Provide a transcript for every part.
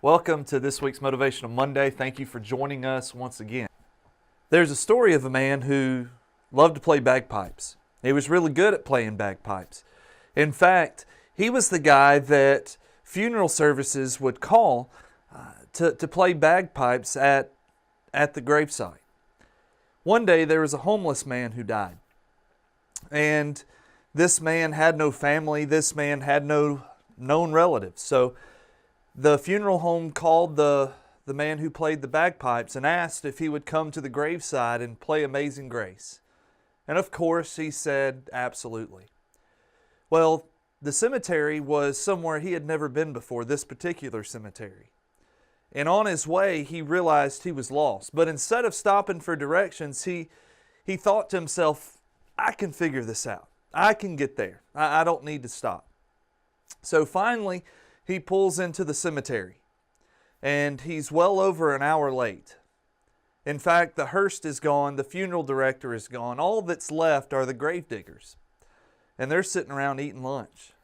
Welcome to this week's Motivational Monday. Thank you for joining us once again. There's a story of a man who loved to play bagpipes. He was really good at playing bagpipes. In fact, he was the guy that funeral services would call to play bagpipes at the gravesite. One day there was a homeless man who died. And this man had no family. This man had no known relatives. So the funeral home called the man who played the bagpipes and asked if he would come to the graveside and play Amazing Grace. And of course he said absolutely. Well, the cemetery was somewhere he had never been before, this particular cemetery. And on his way he realized he was lost. But instead of stopping for directions, he thought to himself, I can figure this out. I can get there. I don't need to stop. So finally he pulls into the cemetery, and he's well over an hour late. In fact, the hearse is gone, the funeral director is gone. All that's left are the grave diggers, and they're sitting around eating lunch.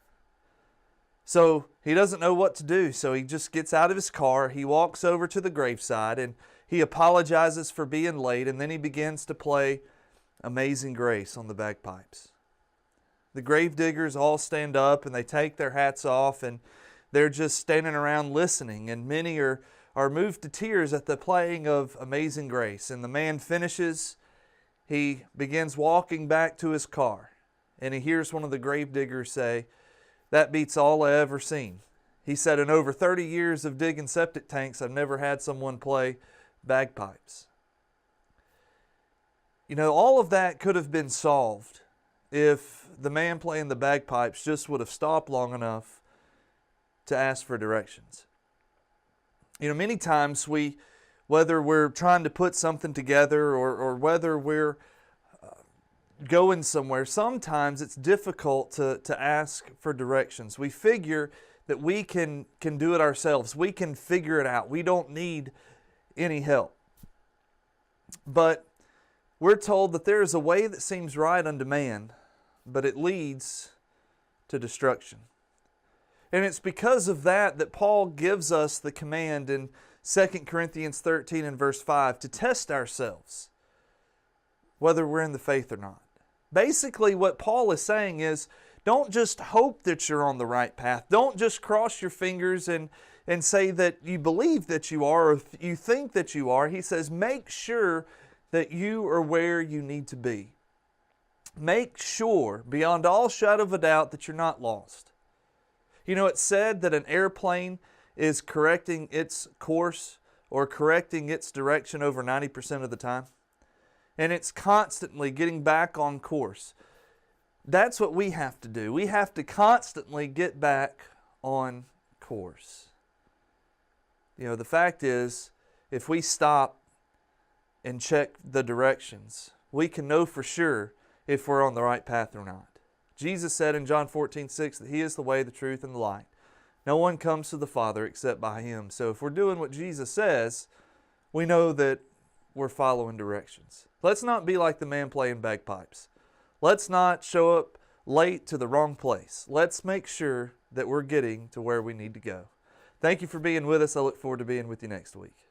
So he doesn't know what to do, so he just gets out of his car, he walks over to the graveside, and he apologizes for being late, and then he begins to play Amazing Grace on the bagpipes. The grave diggers all stand up, and they take their hats off, and they're just standing around listening, and many are moved to tears at the playing of Amazing Grace. And the man finishes, he begins walking back to his car, and he hears one of the grave diggers say, "That beats all I ever seen." He said, "In over 30 years of digging septic tanks, I've never had someone play bagpipes." You know, all of that could have been solved if the man playing the bagpipes just would have stopped long enough to ask for directions. You know, many times whether we're trying to put something together or whether we're going somewhere, sometimes it's difficult to ask for directions. We figure that we can do it ourselves. We can figure it out. We don't need any help. But we're told that there is a way that seems right unto man, but it leads to destruction. And it's because of that Paul gives us the command in 2 Corinthians 13 and verse 5 to test ourselves, whether we're in the faith or not. Basically, what Paul is saying is, don't just hope that you're on the right path. Don't just cross your fingers and say that you believe that you are or you think that you are. He says, make sure that you are where you need to be. Make sure, beyond all shadow of a doubt, that you're not lost. You know, it's said that an airplane is correcting its course or correcting its direction over 90% of the time. And it's constantly getting back on course. That's what we have to do. We have to constantly get back on course. You know, the fact is, if we stop and check the directions, we can know for sure if we're on the right path or not. Jesus said in John 14:6 that He is the way, the truth, and the light. No one comes to the Father except by Him. So if we're doing what Jesus says, we know that we're following directions. Let's not be like the man playing bagpipes. Let's not show up late to the wrong place. Let's make sure that we're getting to where we need to go. Thank you for being with us. I look forward to being with you next week.